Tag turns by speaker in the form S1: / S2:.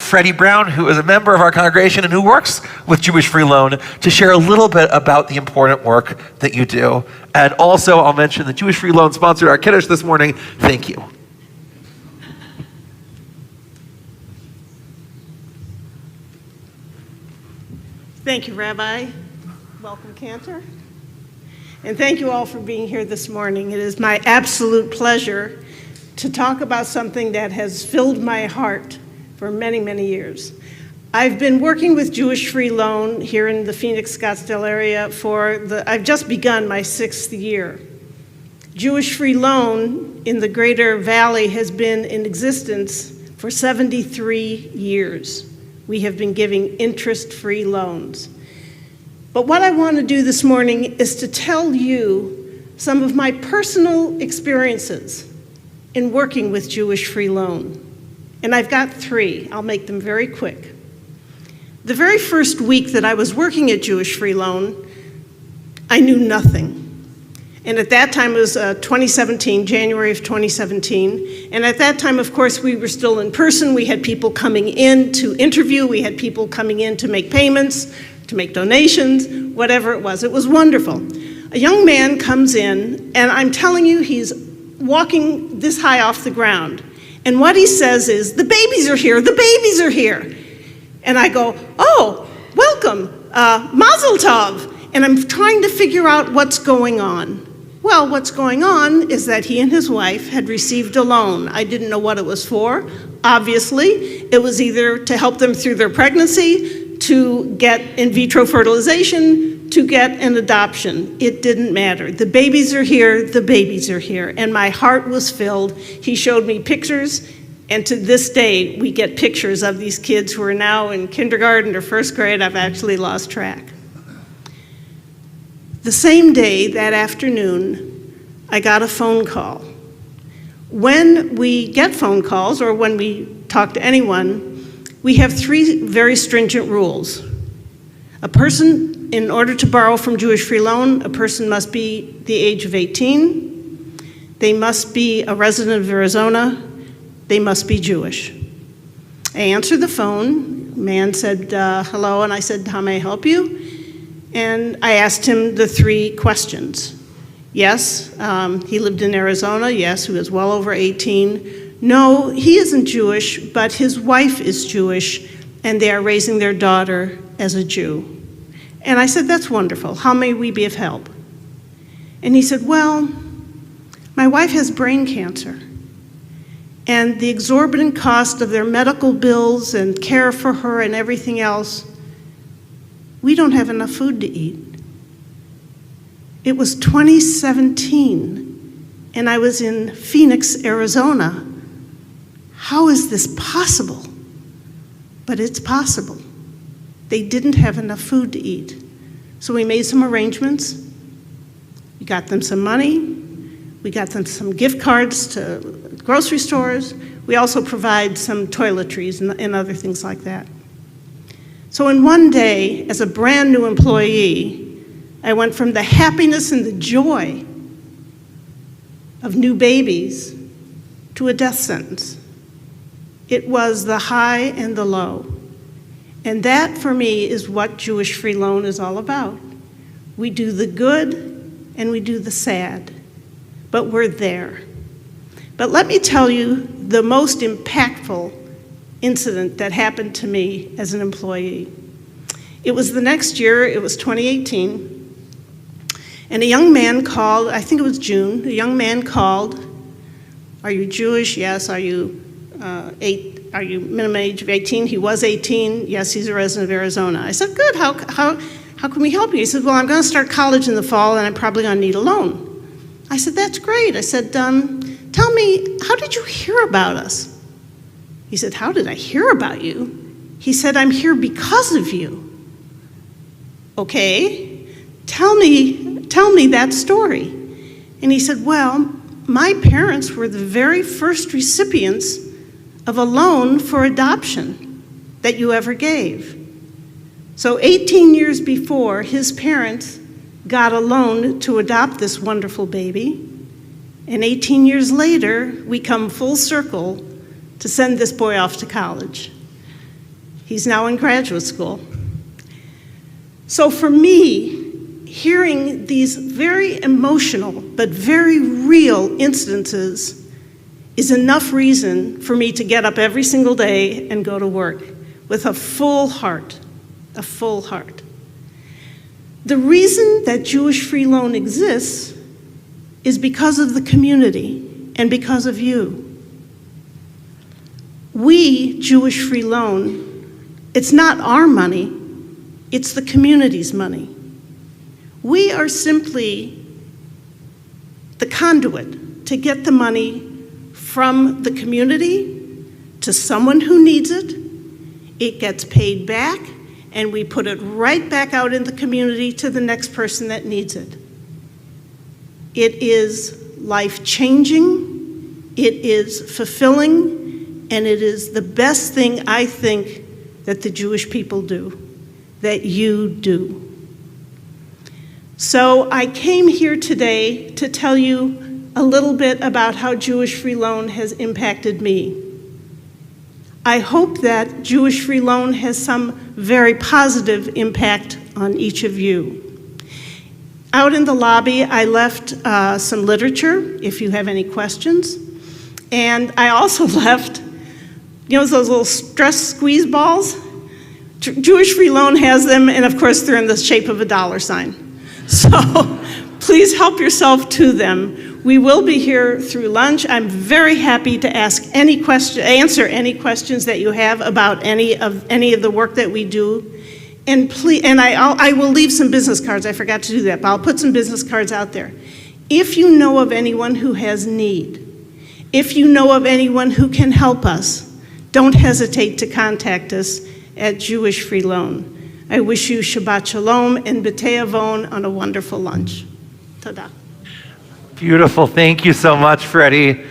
S1: Fredi Brown, who is a member of our congregation and who works with Jewish Free Loan, to share a little bit about the important work that you do. And also, I'll mention that Jewish Free Loan sponsored our Kiddush this morning. Thank you.
S2: Thank you, Rabbi. Welcome, Cantor. And thank you all for being here this morning. It is my absolute pleasure to talk about something that has filled my heart for many, many years. I've been working with Jewish Free Loan here in the Phoenix, Scottsdale area I've just begun my 6th year. Jewish Free Loan in the Greater Valley has been in existence for 73 years. We have been giving interest-free loans. But what I want to do this morning is to tell you some of my personal experiences in working with Jewish Free Loan. And I've got 3. I'll make them very quick. The very first week that I was working at Jewish Free Loan, I knew nothing. And at that time, it was 2017, January of 2017. And at that time, of course, we were still in person. We had people coming in to interview. We had people coming in to make payments, to make donations, whatever it was. It was wonderful. A young man comes in, and I'm telling you, he's walking this high off the ground. And what he says is, "The babies are here, the babies are here." And I go, "Oh, welcome, Mazel Tov." And I'm trying to figure out what's going on. Well, what's going on is that he and his wife had received a loan. I didn't know what it was for. Obviously, it was either to help them through their pregnancy, to get in vitro fertilization, to get an adoption. It didn't matter. The babies are here, the babies are here. And my heart was filled. He showed me pictures, and to this day, we get pictures of these kids who are now in kindergarten or first grade. I've actually lost track. The same day, that afternoon, I got a phone call. When we get phone calls, or when we talk to anyone, we have 3 very stringent rules. A person, in order to borrow from Jewish Free Loan, a person must be the age of 18, they must be a resident of Arizona, they must be Jewish. I answered the phone, man said, hello, and I said, how may I help you? And I asked him the 3 questions. Yes, he lived in Arizona. Yes, he was well over 18. No, he isn't Jewish, but his wife is Jewish, and they are raising their daughter as a Jew. And I said, that's wonderful. How may we be of help? And he said, well, my wife has brain cancer, and the exorbitant cost of their medical bills and care for her and everything else, we don't have enough food to eat. It was 2017, and I was in Phoenix, Arizona. How is this possible? But it's possible. They didn't have enough food to eat. So we made some arrangements. We got them some money. We got them some gift cards to grocery stores. We also provide some toiletries and other things like that. So in one day, as a brand new employee, I went from the happiness and the joy of new babies to a death sentence. It was the high and the low. And that, for me, is what Jewish Free Loan is all about. We do the good and we do the sad, but we're there. But let me tell you the most impactful incident that happened to me as an employee. It was the next year, it was 2018, and a young man called, I think it was June, a young man called, are you Jewish? Yes. Are you minimum age of 18? He was 18. Yes, he's a resident of Arizona. I said, good, how can we help you? He said, well, I'm going to start college in the fall, and I'm probably going to need a loan. I said, that's great. I said, tell me, how did you hear about us? He said, how did I hear about you? He said, I'm here because of you. Okay, tell me that story. And he said, well, my parents were the very first recipients of a loan for adoption that you ever gave. So 18 years before, his parents got a loan to adopt this wonderful baby. And 18 years later, we come full circle to send this boy off to college. He's now in graduate school. So for me, hearing these very emotional but very real instances is enough reason for me to get up every single day and go to work with a full heart, a full heart. The reason that Jewish Free Loan exists is because of the community and because of you. We, Jewish Free Loan, it's not our money, it's the community's money. We are simply the conduit to get the money from the community to someone who needs it. It gets paid back, and we put it right back out in the community to the next person that needs it. It is life-changing, it is fulfilling, and it is the best thing I think that the Jewish people do, that you do. So I came here today to tell you a little bit about how Jewish Free Loan has impacted me. I hope that Jewish Free Loan has some very positive impact on each of you. Out in the lobby, I left some literature, if you have any questions. And I also left, those little stress squeeze balls? Jewish Free Loan has them, and of course, they're in the shape of a dollar sign. So please help yourself to them. We will be here through lunch. I'm very happy to answer any questions that you have about any of the work that we do. And please, and I will leave some business cards. I forgot to do that, but I'll put some business cards out there. If you know of anyone who has need, if you know of anyone who can help us, don't hesitate to contact us at Jewish Free Loan. I wish you Shabbat Shalom and B'tei Avon on a wonderful lunch. Tada.
S1: Beautiful. Thank you so much, Fredi.